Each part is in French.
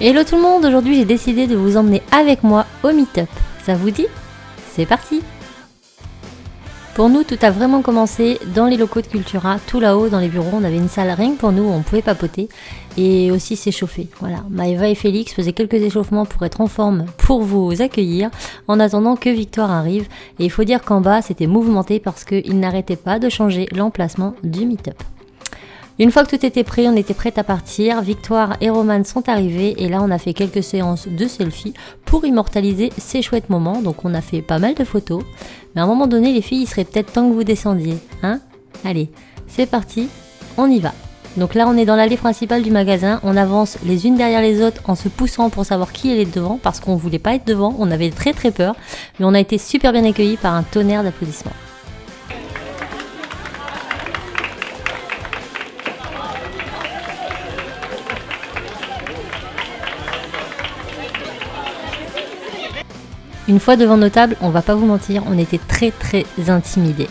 Hello tout le monde, aujourd'hui j'ai décidé de vous emmener avec moi au meet-up. Ça vous dit ? C'est parti ! Pour nous, tout a vraiment commencé dans les locaux de Cultura, tout là-haut dans les bureaux. On avait une salle rien que pour nous où on pouvait papoter et aussi s'échauffer. Voilà, Maëva et Félix faisaient quelques échauffements pour être en forme pour vous accueillir en attendant que Victoire arrive. Et il faut dire qu'en bas, c'était mouvementé parce qu'ils n'arrêtaient pas de changer l'emplacement du meet-up. Une fois que tout était prêt, on était prêts à partir. Victoire et Roman sont arrivés et là on a fait quelques séances de selfies pour immortaliser ces chouettes moments. Donc on a fait pas mal de photos. Mais à un moment donné les filles, il serait peut-être temps que vous descendiez. Hein ? Allez, c'est parti, on y va. Donc là on est dans l'allée principale du magasin. On avance les unes derrière les autres en se poussant pour savoir qui est devant parce qu'on voulait pas être devant. On avait très très peur. Mais on a été super bien accueillis par un tonnerre d'applaudissements. Une fois devant nos tables, on va pas vous mentir, on était très très intimidés.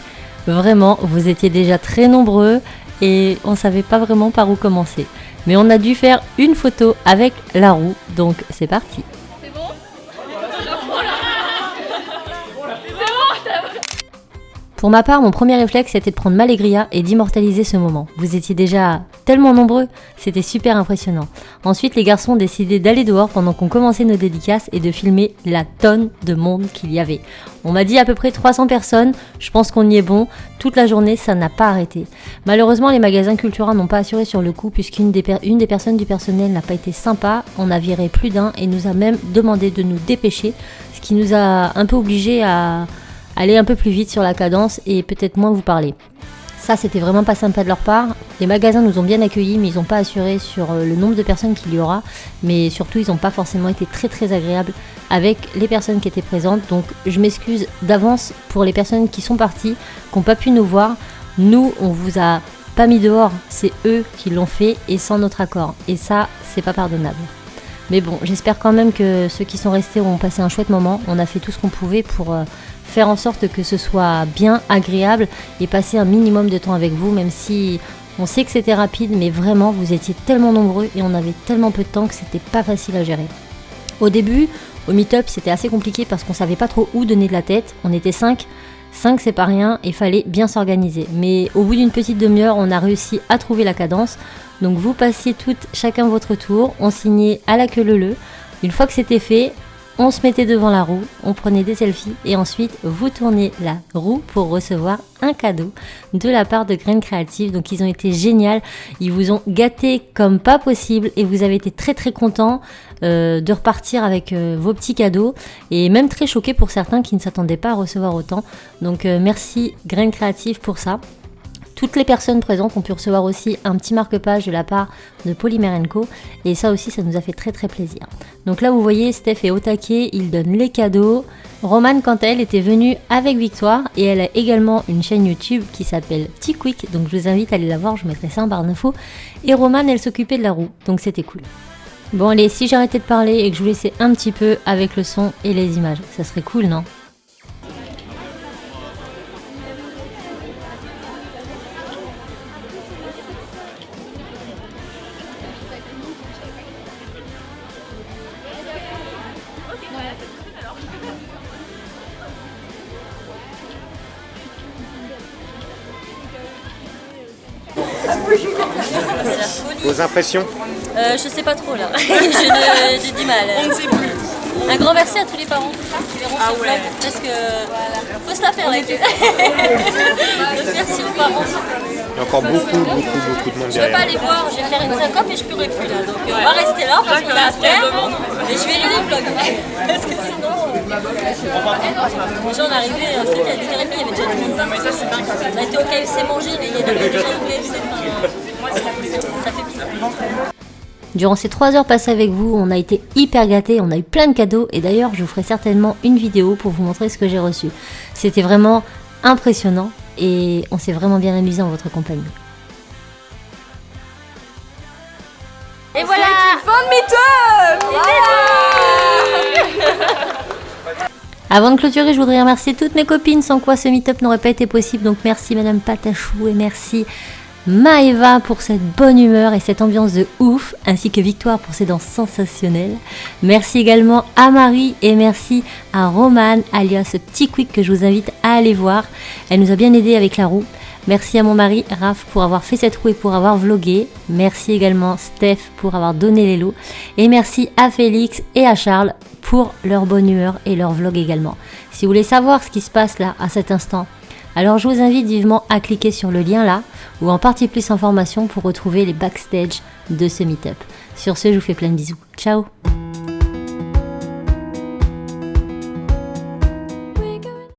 Vraiment, vous étiez déjà très nombreux et on savait pas vraiment par où commencer. Mais on a dû faire une photo avec la roue, donc c'est parti. C'est bon ? Pour ma part, mon premier réflexe était de prendre Malégria et d'immortaliser ce moment. Vous étiez déjà tellement nombreux, c'était super impressionnant. Ensuite, les garçons ont décidé d'aller dehors pendant qu'on commençait nos dédicaces et de filmer la tonne de monde qu'il y avait. On m'a dit à peu près 300 personnes, je pense qu'on y est bon. Toute la journée, ça n'a pas arrêté. Malheureusement, les magasins Cultura n'ont pas assuré sur le coup puisqu'une des personnes du personnel n'a pas été sympa. On a viré plus d'un et nous a même demandé de nous dépêcher, ce qui nous a un peu obligés à aller un peu plus vite sur la cadence et peut-être moins vous parler. Ça, c'était vraiment pas sympa de leur part. Les magasins nous ont bien accueillis, mais ils n'ont pas assuré sur le nombre de personnes qu'il y aura. Mais surtout, ils n'ont pas forcément été très très agréables avec les personnes qui étaient présentes. Donc, je m'excuse d'avance pour les personnes qui sont parties, qui n'ont pas pu nous voir. Nous, on vous a pas mis dehors, c'est eux qui l'ont fait et sans notre accord. Et ça, c'est pas pardonnable. Mais bon, j'espère quand même que ceux qui sont restés ont passé un chouette moment. On a fait tout ce qu'on pouvait pour faire en sorte que ce soit bien agréable et passer un minimum de temps avec vous, même si on sait que c'était rapide, mais vraiment, vous étiez tellement nombreux et on avait tellement peu de temps que c'était pas facile à gérer. Au début, au meet-up, c'était assez compliqué parce qu'on savait pas trop où donner de la tête. On était 5. 5 c'est pas rien et fallait bien s'organiser. Mais au bout d'une petite demi-heure, on a réussi à trouver la cadence. Donc vous passiez toutes chacun votre tour, on signait à la queue leu-leu. Une fois que c'était fait, on se mettait devant la roue, on prenait des selfies et ensuite vous tournez la roue pour recevoir un cadeau de la part de Graines Créatives. Donc ils ont été géniaux, ils vous ont gâtés comme pas possible et vous avez été très très contents de repartir avec vos petits cadeaux et même très choqués pour certains qui ne s'attendaient pas à recevoir autant. Donc merci Graines Créatives pour ça. Toutes les personnes présentes ont pu recevoir aussi un petit marque-page de la part de Polymer & Co. Et ça aussi, ça nous a fait très très plaisir. Donc là, vous voyez, Steph est au taquet, il donne les cadeaux. Romane, quant à elle, était venue avec Victoire et elle a également une chaîne YouTube qui s'appelle T-Quick. Donc je vous invite à aller la voir, je mettrai ça en barre d'infos. Et Romane, elle s'occupait de la roue, donc c'était cool. Bon allez, si j'arrêtais de parler et que je vous laissais un petit peu avec le son et les images, ça serait cool, non ? Vos impressions ? Je sais pas trop là, j'ai du mal. On ne sait plus. Un grand merci à tous les parents qui verront ce vlog parce que faut se la faire avec eux. Donc merci aux parents. Il y a encore beaucoup de monde Je peux pas derrière. aller voir, je vais faire une syncope et je pourrai plus là. Donc on va rester là, parce qu'on a à faire. Et je vais lire les vlogs. Parce que sinon. Déjà on est arrivé, c'était à 10h30, il y avait déjà du monde. Mais ça, c'est dingue. On a été au KFC manger, mais il y avait déjà au KFC. Ça fait bizarre. Durant ces 3 heures passées avec vous, on a été hyper gâtés, on a eu plein de cadeaux et d'ailleurs je vous ferai certainement une vidéo pour vous montrer ce que j'ai reçu. C'était vraiment impressionnant et on s'est vraiment bien amusé en votre compagnie. Et voilà, Fin de meet-up. Avant de clôturer, je voudrais remercier toutes mes copines sans quoi ce meet-up n'aurait pas été possible. Donc merci Madame Patachou et merci Maëva pour cette bonne humeur et cette ambiance de ouf, ainsi que Victoire pour ses danses sensationnelles. Merci également à Marie et merci à Romane, alias ce petit quick que je vous invite à aller voir. Elle nous a bien aidé avec la roue. Merci à mon mari Raph pour avoir fait cette roue et pour avoir vlogué. Merci également Steph pour avoir donné les lots. Et merci à Félix et à Charles pour leur bonne humeur et leur vlog également. Si vous voulez savoir ce qui se passe là à cet instant, alors je vous invite vivement à cliquer sur le lien là ou en partie plus information pour retrouver les backstage de ce meet-up. Sur ce, je vous fais plein de bisous. Ciao!